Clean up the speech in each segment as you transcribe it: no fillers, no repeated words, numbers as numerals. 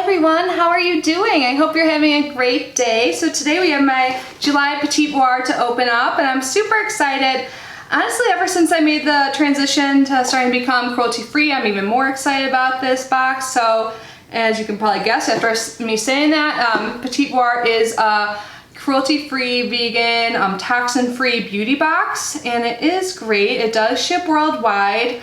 everyone, how are you doing? I hope you're having a great day. So today we have my July Petit Vour to open up and I'm super excited. Honestly, ever since I made the transition to starting to become cruelty-free, I'm even more excited about this box. So as you can probably guess after me saying that, Petit Vour is a cruelty-free, vegan, toxin-free beauty box, and it is great. It does ship worldwide.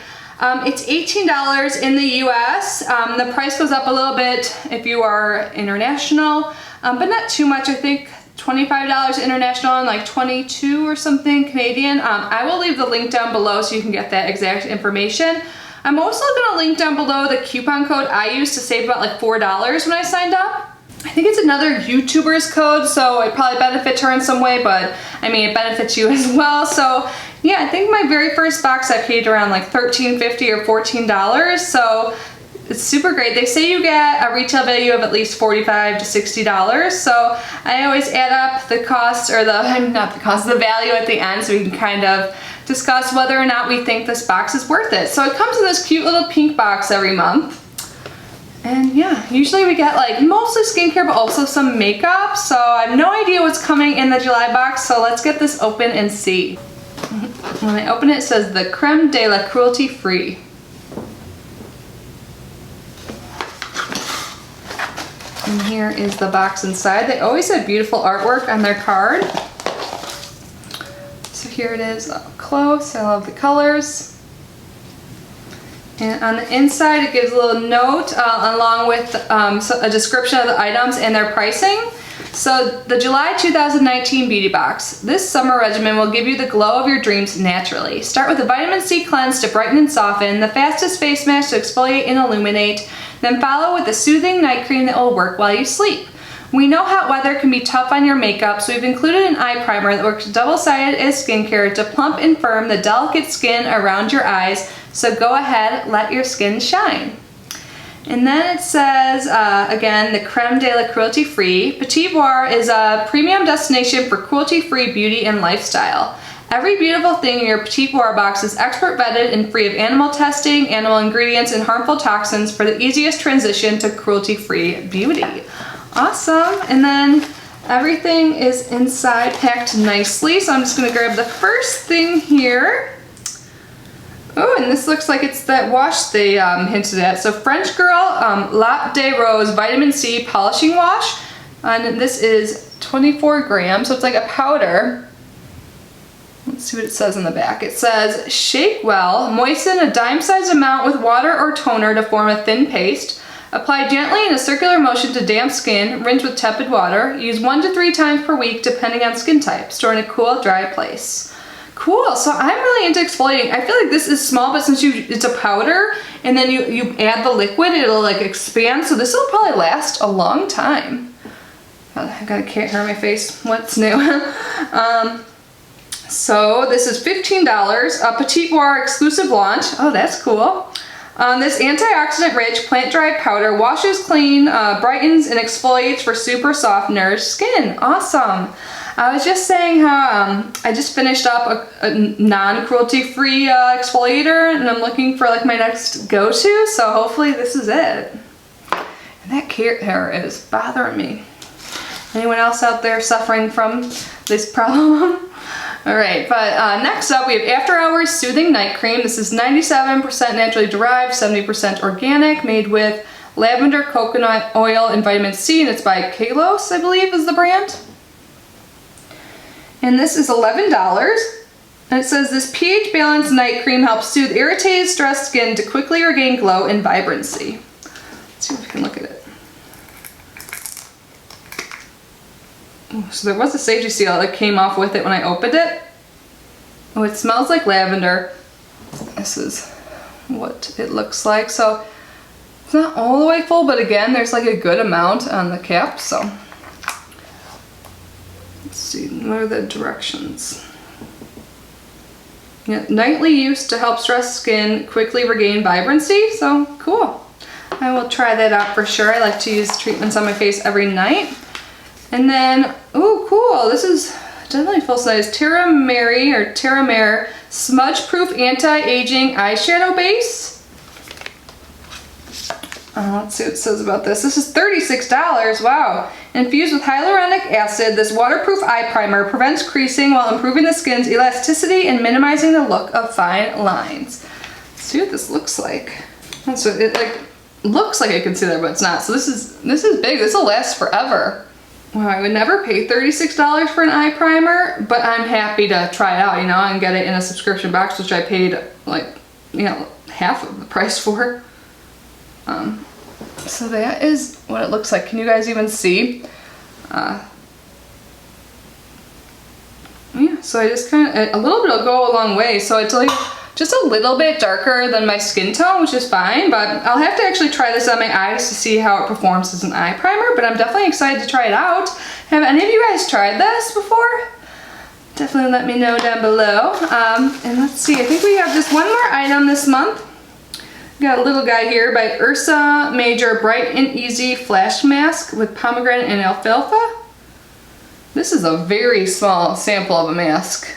It's $18 in the US. The price goes up a little bit if you are international, but not too much. I think $25 international and like 22 or something Canadian. I will leave the link down below so you can get that exact information. I'm also going to link down below the coupon code I used to save about like $4 when I signed up. I think it's another YouTuber's code, so it probably benefits her in some way, but I mean it benefits you as well. So yeah, I think my very first box I paid around like $13.50 or $14, so it's super great. They say you get a retail value of at least $45 to $60, so I always add up the cost, or the value at the end, so we can kind of discuss whether or not we think this box is worth it. So it comes in this cute little pink box every month. And yeah, usually we get like mostly skincare, but also some makeup. So I have no idea what's coming in the July box, so let's get this open and see. When I open it, it says the Creme de la Cruelty-Free. And here is the box inside. They always have beautiful artwork on their card. So here it is up close. I love the colors. And on the inside, it gives a little note along with a description of the items and their pricing. So the July 2019 beauty box. This summer regimen will give you the glow of your dreams naturally. Start with a vitamin C cleanse to brighten and soften, the fastest face mask to exfoliate and illuminate, then follow with a soothing night cream that will work while you sleep. We know hot weather can be tough on your makeup, so we've included an eye primer that works double-sided as skincare to plump and firm the delicate skin around your eyes. So go ahead, let your skin shine. And then it says, again, the Creme de la Cruelty-Free. Petit Vour is a premium destination for cruelty-free beauty and lifestyle. Every beautiful thing in your Petit Vour box is expert vetted and free of animal testing, animal ingredients, and harmful toxins for the easiest transition to cruelty-free beauty. Awesome. And then everything is inside packed nicely. So I'm just going to grab the first thing here. Oh, and this looks like it's that wash they hinted at. So French Girl Latte Rose Vitamin C Polishing Wash. And this is 24 grams, so it's like a powder. Let's see what it says on the back. It says, shake well, moisten a dime-sized amount with water or toner to form a thin paste. Apply gently in a circular motion to damp skin, rinse with tepid water. Use 1 to 3 times per week depending on skin type. Store in a cool, dry place. Cool, so I'm really into exfoliating. I feel like this is small, but since it's a powder and then you add the liquid, it'll like expand, so this will probably last a long time. I got a cat hair on my face. What's new? So this is $15, a Petit Vour exclusive launch. Oh, that's cool. This antioxidant-rich plant-derived powder washes clean, brightens, and exfoliates for super soft, nourished skin. Awesome. I was just saying how I just finished up a non-cruelty-free exfoliator, and I'm looking for like my next go-to, so hopefully this is it. And that cat hair is bothering me. Anyone else out there suffering from this problem? Alright, but next up we have After Hours Soothing Night Cream. This is 97% naturally derived, 70% organic, made with lavender, coconut oil, and vitamin C, and it's by Kalos, I believe is the brand. And this is $11. And it says this pH balanced night cream helps soothe irritated, stressed skin to quickly regain glow and vibrancy. Let's see if we can look at it. So there was a safety seal that came off with it when I opened it. Oh, it smells like lavender. This is what it looks like. So it's not all the way full, but again, there's like a good amount on the cap, so. Let's see, what are the directions? Yeah, nightly use to help stressed skin quickly regain vibrancy, so cool. I will try that out for sure. I like to use treatments on my face every night. And then, oh cool, this is definitely full size. Terra Mare Smudge Proof Anti-Aging Eyeshadow Base. Let's see what it says about this. This is $36. Wow. Infused with hyaluronic acid, this waterproof eye primer prevents creasing while improving the skin's elasticity and minimizing the look of fine lines. Let's see what this looks like. So it like looks like a concealer, but it's not. So this is big. This will last forever. Wow, I would never pay $36 for an eye primer, but I'm happy to try it out, you know, and get it in a subscription box, which I paid like, you know, half of the price for. So that is what it looks like. Can you guys even see? Yeah, so I just kind of, a little bit will go a long way. So it's like just a little bit darker than my skin tone, which is fine, but I'll have to actually try this on my eyes to see how it performs as an eye primer, but I'm definitely excited to try it out. Have any of you guys tried this before? Definitely let me know down below. And let's see, I think we have just one more item this month. Got a little guy here by Ursa Major Bright and Easy Flash Mask with pomegranate and alfalfa. This is a very small sample of a mask.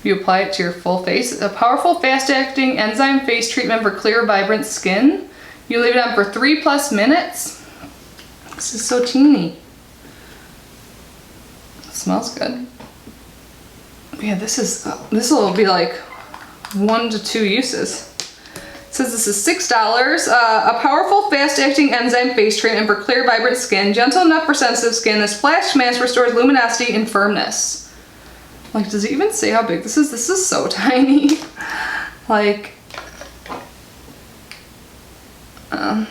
You apply it to your full face. A powerful, fast-acting enzyme face treatment for clear, vibrant skin. You leave it on for 3+ minutes. This is so teeny. It smells good. Yeah, this will be like 1 to 2 uses. It says this is $6. A powerful, fast-acting enzyme face treatment for clear, vibrant skin. Gentle enough for sensitive skin. This flash mask restores luminosity and firmness. Like, does it even say how big this is? This is so tiny. Like, all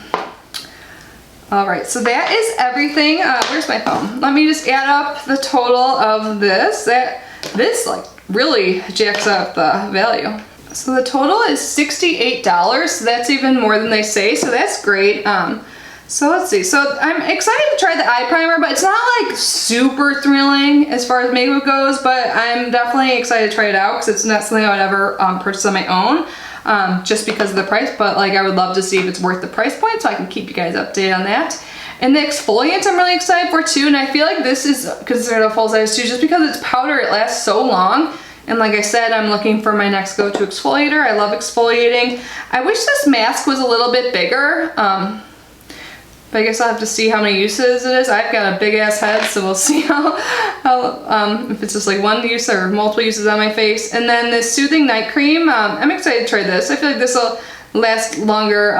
right, so that is everything. Where's my phone? Let me just add up the total of this. This like really jacks up the value. So the total is $68, so that's even more than they say, so that's great. So let's see, so I'm excited to try the eye primer, but it's not like super thrilling as far as makeup goes, but I'm definitely excited to try it out because it's not something I would ever purchase on my own, just because of the price, but like I would love to see if it's worth the price point, so I can keep you guys updated on that. And the exfoliant I'm really excited for too, and I feel like this is considered a full size too, just because it's powder, it lasts so long. And like I said, I'm looking for my next go-to exfoliator. I love exfoliating. I wish this mask was a little bit bigger, but I guess I'll have to see how many uses it is. I've got a big ass head, so we'll see how if it's just like one use or multiple uses on my face. And then this Soothing Night Cream, I'm excited to try this. I feel like this will last longer.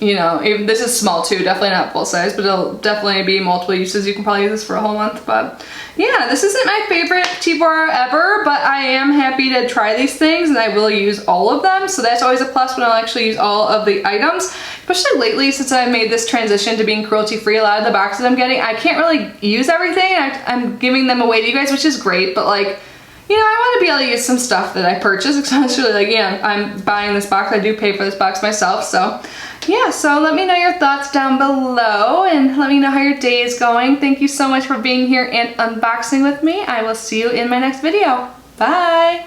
You know, this is small too, definitely not full size, but it'll definitely be multiple uses. You can probably use this for a whole month, but yeah, this isn't my favorite Petit Vour ever, but I am happy to try these things and I will use all of them, so that's always a plus when I'll actually use all of the items, especially lately since I made this transition to being cruelty-free. A lot of the boxes I'm getting, I can't really use everything. I'm giving them away to you guys, which is great, but like, you know, I want to be able to use some stuff that I purchased, especially like, yeah, I'm buying this box. I do pay for this box myself, so yeah, so let me know your thoughts down below and let me know how your day is going. Thank you so much for being here and unboxing with me. I will see you in my next video. Bye!